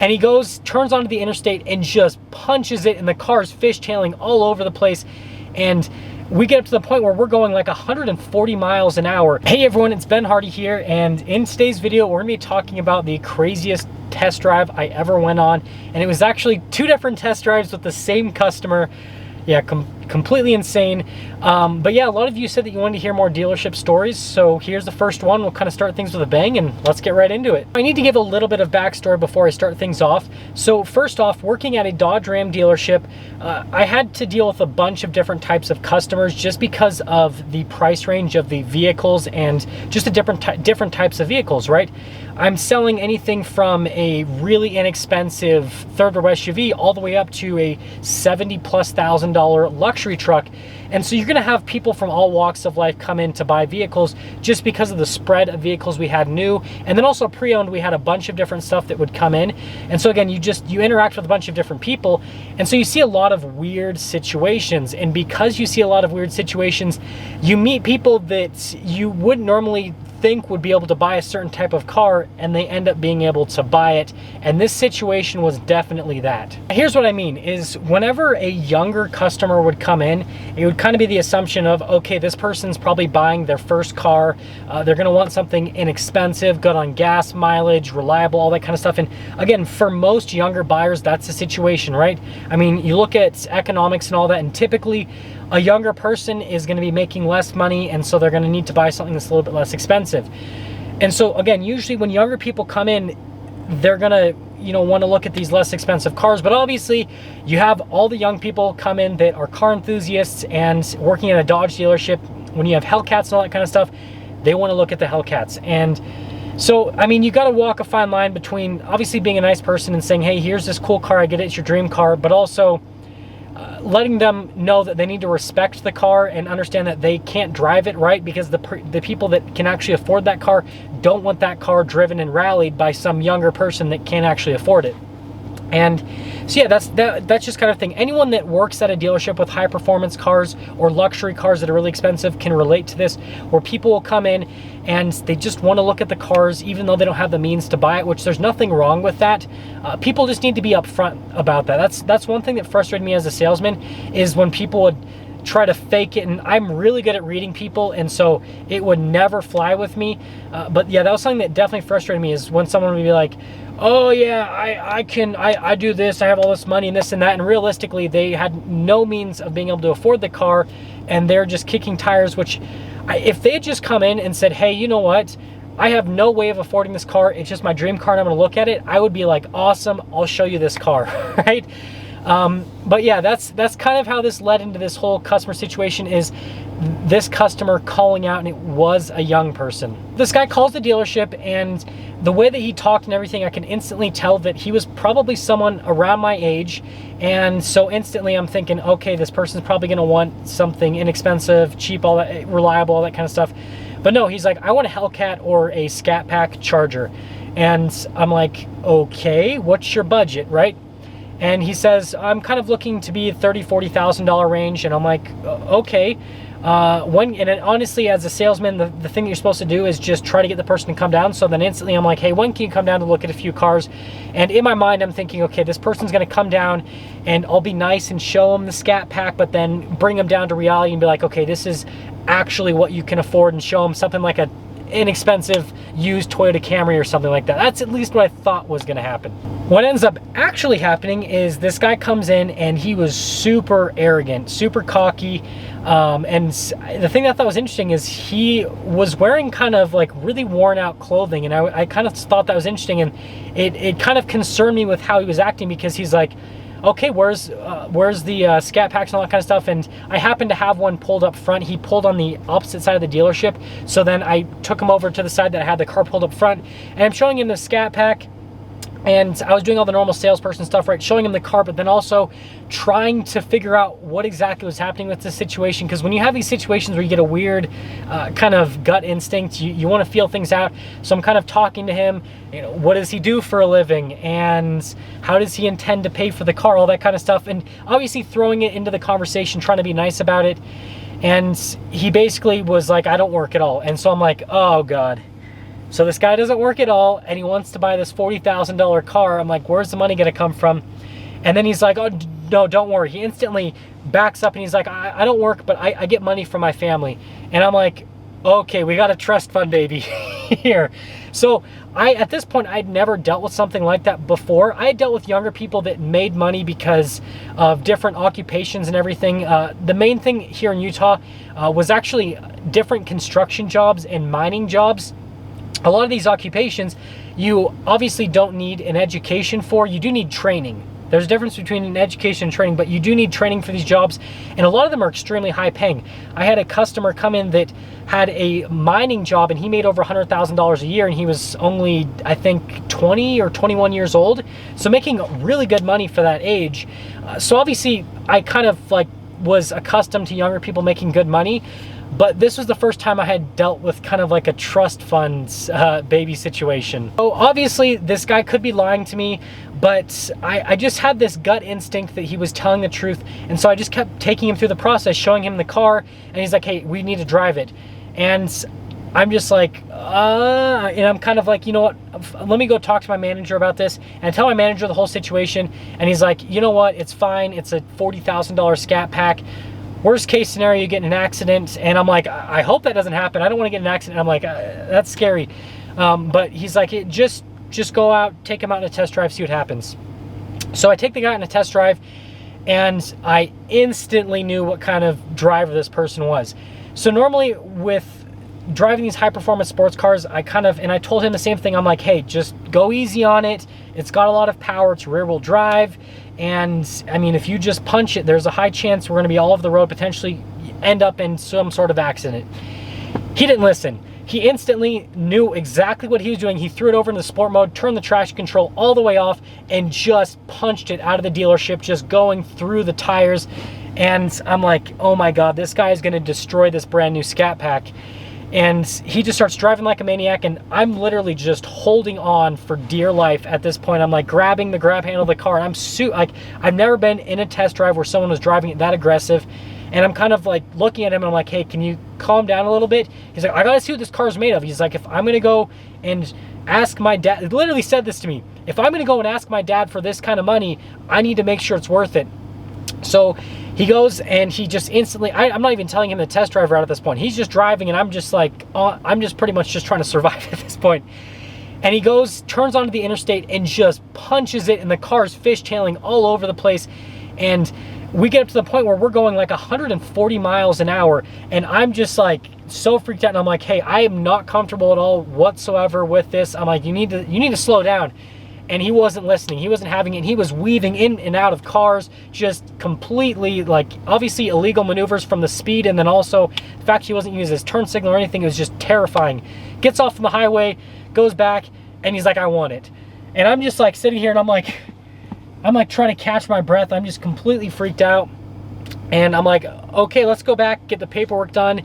And he goes, turns onto the interstate and just punches it, and the car's fishtailing all over the place. And we get up to the point where we're going like 140 miles an hour. Hey everyone, it's Ben Hardy here, and in today's video, we're gonna be talking about the craziest test drive I ever went on. And it was actually 2 different test drives with the same customer. Yeah, completely insane. But yeah, a lot of you said that you wanted to hear more dealership stories, so here's the first one. We'll kind of start things with a bang, and let's get right into it. I need to give a little bit of backstory before I start things off. So first off, working at a Dodge Ram dealership, I had to deal with a bunch of different types of customers just because of the price range of the vehicles and just the different types of vehicles, right? I'm selling anything from a really inexpensive third row SUV all the way up to a $70,000+ luxury truck. And so you're gonna have people from all walks of life come in to buy vehicles just because of the spread of vehicles we had new. And then also pre-owned, we had a bunch of different stuff that would come in. And so again, you interact with a bunch of different people. And so you see a lot of weird situations. And because you see a lot of weird situations, you meet people that you wouldn't normally think would be able to buy a certain type of car, and they end up being able to buy it. And this situation was definitely that. Here's what I mean is, whenever a younger customer would come in, it would kind of be the assumption of, okay, this person's probably buying their first car. They're gonna want something inexpensive, good on gas mileage, reliable, all that kind of stuff. And again, for most younger buyers, that's the situation, right? I mean, you look at economics and all that, and typically a younger person is going to be making less money, and so they're going to need to buy something that's a little bit less expensive. And so again, usually when younger people come in, they're going to, want to look at these less expensive cars. But obviously you have all the young people come in that are car enthusiasts and working at a Dodge dealership. When you have Hellcats and all that kind of stuff, they want to look at the Hellcats. And so, I mean, you got to walk a fine line between obviously being a nice person and saying, hey, here's this cool car, I get it, it's your dream car, but also letting them know that they need to respect the car and understand that they can't drive it, right? Because the people that can actually afford that car don't want that car driven and rallied by some younger person that can't actually afford it. And so yeah, that's just kind of thing. Anyone that works at a dealership with high performance cars or luxury cars that are really expensive can relate to this, where people will come in and they just want to look at the cars even though they don't have the means to buy it, which there's nothing wrong with that. People just need to be upfront about that. That's one thing that frustrated me as a salesman, is when people would try to fake it. And I'm really good at reading people, and so it would never fly with me. But yeah, that was something that definitely frustrated me, is when someone would be like, oh yeah, I do this, I have all this money and this and that, and realistically they had no means of being able to afford the car, and they're just kicking tires. Which if they had just come in and said, hey, you know what, I have no way of affording this car, it's just my dream car and I'm gonna look at it, I would be like, awesome, I'll show you this car, right? But yeah, that's kind of how this led into this whole customer situation, is this customer calling out, and it was a young person. This guy calls the dealership, and the way that he talked and everything, I can instantly tell that he was probably someone around my age. And so instantly I'm thinking, okay, this person's probably gonna want something inexpensive, cheap, all that, reliable, all that kind of stuff. But no, he's like, I want a Hellcat or a Scat Pack Charger. And I'm like, okay, what's your budget, right? And he says, I'm kind of looking to be $30,000-$40,000 range. And I'm like, okay. And honestly, as a salesman, the thing that you're supposed to do is just try to get the person to come down. So then instantly I'm like, hey, when can you come down to look at a few cars? And in my mind, I'm thinking, okay, this person's going to come down, and I'll be nice and show them the Scat Pack, but then bring them down to reality and be like, okay, this is actually what you can afford, and show them something like a inexpensive used Toyota Camry or something like that. That's at least what I thought was going to happen. What ends up actually happening is this guy comes in, and he was super arrogant, super cocky. And the thing that I thought was interesting is he was wearing kind of like really worn out clothing, and I kind of thought that was interesting, and it kind of concerned me with how he was acting, because he's like, okay, where's the Scat Packs and all that kind of stuff? And I happened to have one pulled up front. He pulled on the opposite side of the dealership, so then I took him over to the side that I had the car pulled up front, and I'm showing him the Scat Pack. And I was doing all the normal salesperson stuff, right? Showing him the car, but then also trying to figure out what exactly was happening with the situation. Because when you have these situations where you get a weird kind of gut instinct, you want to feel things out. So I'm kind of talking to him, what does he do for a living? And how does he intend to pay for the car? All that kind of stuff. And obviously throwing it into the conversation, trying to be nice about it. And he basically was like, I don't work at all. And so I'm like, oh God. So this guy doesn't work at all, and he wants to buy this $40,000 car. I'm like, where's the money gonna come from? And then he's like, oh, no, don't worry. He instantly backs up and he's like, I don't work, but I get money from my family. And I'm like, okay, we got a trust fund baby here. So at this point, I'd never dealt with something like that before. I had dealt with younger people that made money because of different occupations and everything. The main thing here in Utah was actually different construction jobs and mining jobs. A lot of these occupations, you obviously don't need an education for. You do need training. There's a difference between an education and training, but you do need training for these jobs, and a lot of them are extremely high paying. I had a customer come in that had a mining job, and he made over $100,000 a year, and he was only, I think, 20 or 21 years old, so making really good money for that age. So obviously, I kind of like was accustomed to younger people making good money, but this was the first time I had dealt with kind of like a trust funds baby situation. So obviously this guy could be lying to me, but I just had this gut instinct that he was telling the truth. And so I just kept taking him through the process, showing him the car, and he's like, hey, we need to drive it. And I'm just like, and I'm kind of like, you know what, let me go talk to my manager about this, and tell my manager the whole situation. And he's like, you know what, it's fine. It's a $40,000 scat pack. Worst case scenario, you get in an accident. And I'm like, I hope that doesn't happen. I don't want to get in an accident. I'm like, that's scary. But he's like, just go out, take him out on a test drive, see what happens. So I take the guy on a test drive, and I instantly knew what kind of driver this person was. So normally with driving these high performance sports cars, I told him the same thing. I'm like, hey, just go easy on it. It's got a lot of power. It's rear wheel drive. And I mean, if you just punch it, there's a high chance we're going to be all over the road, potentially end up in some sort of accident. He didn't listen. He instantly knew exactly what he was doing. He threw it over into sport mode, turned the traction control all the way off, and just punched it out of the dealership, just going through the tires. And I'm like, oh my God, this guy is going to destroy this brand new Scat Pack. And he just starts driving like a maniac, and I'm literally just holding on for dear life at this point. I'm like grabbing the grab handle of the car, and I've never been in a test drive where someone was driving it that aggressive. And I'm kind of like looking at him, and I'm like, hey, can you calm down a little bit? He's like, I gotta see what this car's made of. He's like, if I'm gonna go and ask my dad, he literally said this to me, if I'm gonna go and ask my dad for this kind of money, I need to make sure it's worth it. So he goes and he just instantly, I'm not even telling him the test drive route at this point. He's just driving, and I'm just like, I'm just pretty much just trying to survive at this point. And he goes, turns onto the interstate and just punches it, and the car's fishtailing all over the place. And we get up to the point where we're going like 140 miles an hour, and I'm just like so freaked out. And I'm like, hey, I am not comfortable at all whatsoever with this. I'm like, you need to slow down. And he wasn't listening. He wasn't having it. He was weaving in and out of cars, just completely, like, obviously illegal maneuvers from the speed, and then also the fact he wasn't using his turn signal or anything. It was just terrifying. Gets off on the highway, goes back, and he's like, I want it. And I'm just like sitting here, and I'm like trying to catch my breath. I'm just completely freaked out. And I'm like, okay, let's go back, get the paperwork done.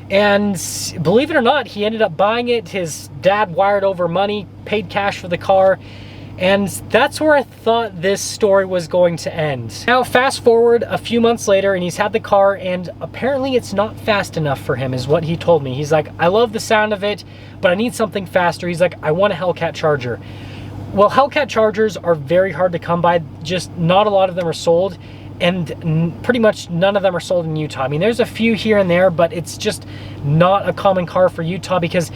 And believe it or not, he ended up buying it. His dad wired over money, paid cash for the car. And that's where I thought this story was going to end. Now, fast forward a few months later, and he's had the car, and apparently it's not fast enough for him, is what he told me. He's like, I love the sound of it, but I need something faster. He's like, I want a Hellcat charger. Well, Hellcat chargers are very hard to come by. Just not a lot of them are sold, and pretty much none of them are sold in Utah. I mean, there's a few here and there, but it's just not a common car for Utah because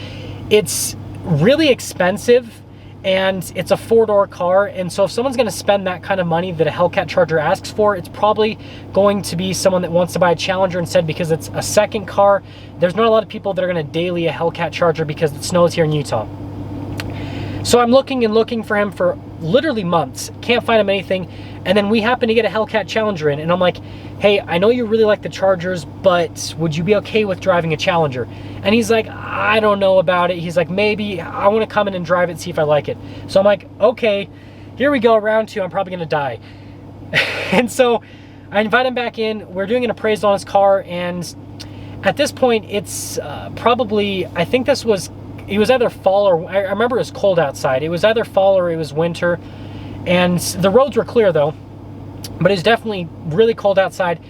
it's really expensive. And it's a 4-door car, and so if someone's going to spend that kind of money that a Hellcat charger asks for, it's probably going to be someone that wants to buy a Challenger instead because it's a second car. There's not a lot of people that are going to daily a Hellcat charger because it snows here in Utah. So I'm looking and looking for him for literally months, can't find him anything, and then we happen to get a Hellcat Challenger in, and I'm like, hey, I know you really like the Chargers, but would you be okay with driving a Challenger? And he's like, I don't know about it. He's like, maybe I want to come in and drive it and see if I like it. So I'm like, okay, here we go, round 2, I'm probably gonna die. And so I invite him back in, we're doing an appraisal on his car, and at this point, it's probably, I think it was either fall or, I remember it was cold outside. It was either fall or it was winter, and the roads were clear though, but it was definitely really cold outside.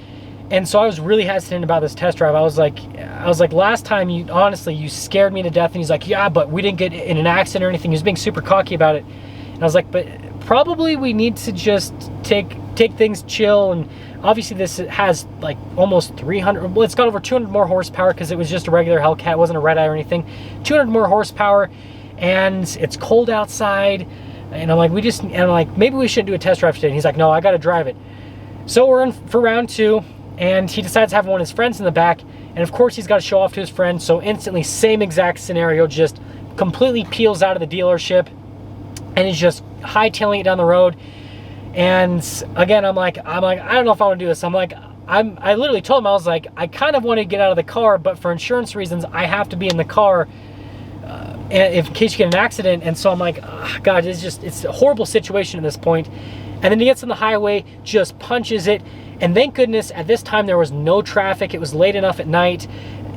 And so I was really hesitant about this test drive. I was like, last time you, honestly, you scared me to death. And he's like, yeah, but we didn't get in an accident or anything. He was being super cocky about it. And I was like, but probably we need to just take things chill. And obviously this has like almost 300, well, it's got over 200 more horsepower because it was just a regular Hellcat, it wasn't a red eye or anything. 200 more horsepower, and it's cold outside. And I'm like, maybe we shouldn't do a test drive today. And he's like, no, I got to drive it. So we're in for round 2, and he decides to have one of his friends in the back. And of course he's got to show off to his friend. So instantly, same exact scenario, just completely peels out of the dealership and is just hightailing it down the road. And again, I'm like, I don't know if I want to do this. I literally told him, I was like, I kind of want to get out of the car, but for insurance reasons, I have to be in the car in case you get an accident. And so I'm like, oh, God, it's a horrible situation at this point. And then he gets on the highway, just punches it. And thank goodness at this time there was no traffic. It was late enough at night.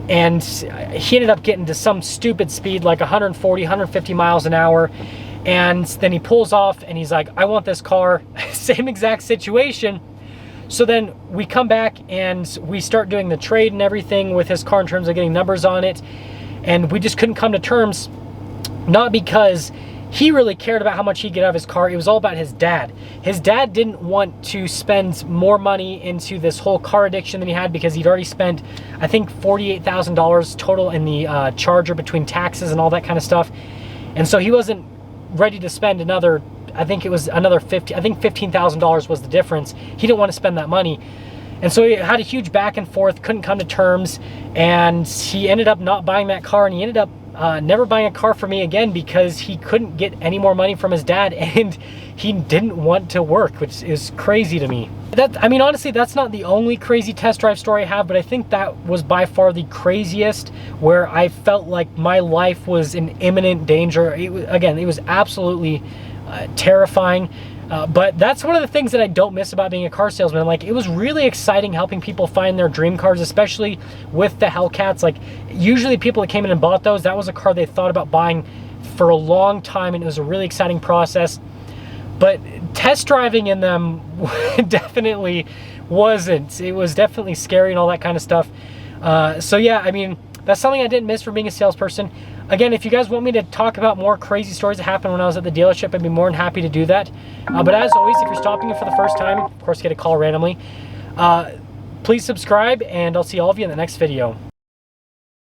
And he ended up getting to some stupid speed, like 140, 150 miles an hour. And then he pulls off and he's like, I want this car. Same exact situation. So then we come back and we start doing the trade and everything with his car in terms of getting numbers on it. And we just couldn't come to terms, not because he really cared about how much he'd get out of his car. It was all about his dad. His dad didn't want to spend more money into this whole car addiction than he had, because he'd already spent, I think, $48,000 total in the Charger between taxes and all that kind of stuff. And so he wasn't ready to spend another, I think it was another $15,000 was the difference. He didn't want to spend that money. And so he had a huge back and forth, couldn't come to terms, and he ended up not buying that car, and he ended up never buying a car for me again because he couldn't get any more money from his dad, and he didn't want to work, which is crazy to me. I mean, honestly, that's not the only crazy test drive story I have, but I think that was by far the craziest, where I felt like my life was in imminent danger. It was absolutely terrifying. But that's one of the things that I don't miss about being a car salesman. Like, it was really exciting helping people find their dream cars, especially with the Hellcats. Like, usually people that came in and bought those, that was a car they thought about buying for a long time, and it was a really exciting process. But test driving in them definitely wasn't. It was definitely scary and all that kind of stuff. So yeah, I mean, that's something I didn't miss from being a salesperson. Again, if you guys want me to talk about more crazy stories that happened when I was at the dealership, I'd be more than happy to do that. But as always, if you're stopping in for the first time, of course, get a call randomly. Please subscribe, and I'll see all of you in the next video.